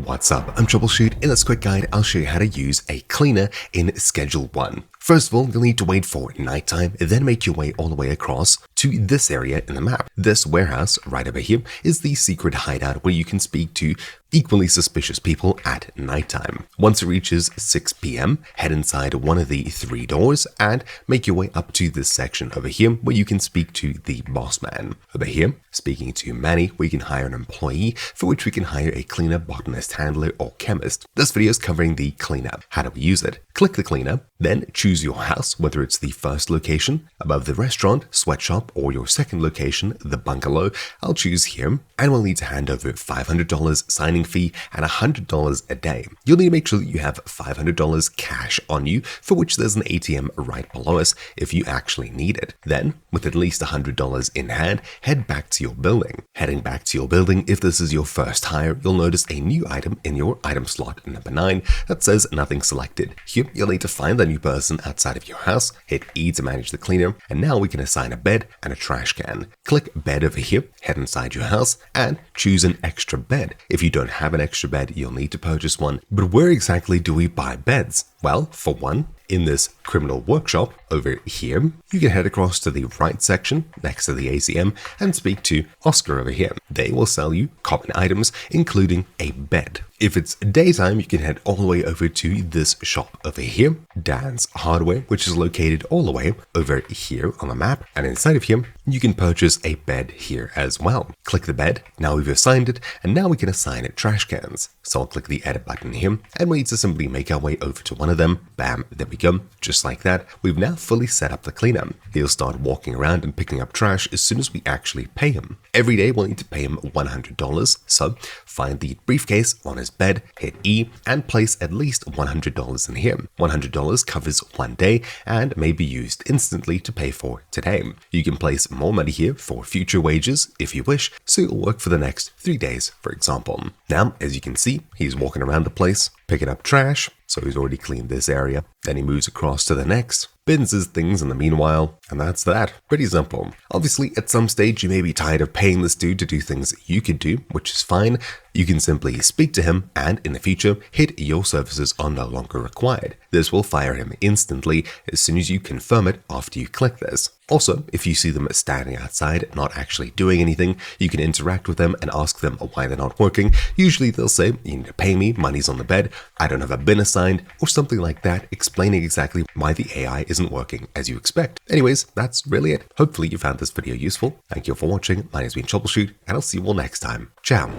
What's up? I'm Troubleshoot. In this quick guide, I'll show you how to use a cleaner in Schedule 1. First of all, you'll need to wait for nighttime, then make your way all the way across to this area in the map. This warehouse right over here is the secret hideout where you can speak to equally suspicious people at nighttime. Once it reaches 6 p.m., head inside one of the 3 doors and make your way up to this section over here where you can speak to the boss man. Over here, speaking to Manny, we can hire an employee, for which we can hire a cleaner, botanist, handler, or chemist. This video is covering the cleaner. How do we use it? Click the cleaner, then choose your house, whether it's the first location, above the restaurant, sweatshop, or your second location, the bungalow. I'll choose here, and we'll need to hand over $500 signing fee and $100 a day. You'll need to make sure that you have $500 cash on you, for which there's an ATM right below us if you actually need it. Then, with at least $100 in hand, head back to your building. Heading back to your building, if this is your first hire, you'll notice a new item in your item slot number 9 that says nothing selected. Here, you'll need to find the new person outside of your house, hit E to manage the cleaner, and now we can assign a bed and a trash can. Click bed over here, head inside your house, and choose an extra bed. If you don't have an extra bed, you'll need to purchase one. But where exactly do we buy beds? Well, for one, in this criminal workshop over here, you can head across to the right section next to the ACM and speak to Oscar over here. They will sell you common items, including a bed. If it's daytime, you can head all the way over to this shop over here, Dan's Hardware, which is located all the way over here on the map. And inside of here, you can purchase a bed here as well. Click the bed. Now we've assigned it, and now we can assign it trash cans. So I'll click the edit button here, and we need to simply make our way over to one of them. Bam, there we go. Just like that, we've now fully set up the cleaner. He'll start walking around and picking up trash as soon as we actually pay him. Every day we'll need to pay him $100, so find the briefcase on his bed, hit E, and place at least $100 in here. $100 covers one day and may be used instantly to pay for today. You can place more money here for future wages if you wish, so it'll work for the next 3 days, for example. Now, as you can see, he's walking around the place, picking up trash, so he's already cleaned this area. Then he moves across to the next, bins his things in the meanwhile, and that's that. Pretty simple. Obviously, at some stage you may be tired of paying this dude to do things you could do, which is fine. You can simply speak to him and in the future hit your services are no longer required. This will fire him instantly as soon as you confirm it after you click this. Also, if you see them standing outside not actually doing anything, you can interact with them and ask them why they're not working. Usually they'll say, you need to pay me, money's on the bed, I don't have a bin assigned, or something like that, explaining exactly why the AI isn't working as you expect. Anyways, that's really it. Hopefully you found this video useful. Thank you for watching. My name's been Troubleshoot, and I'll see you all next time. Ciao.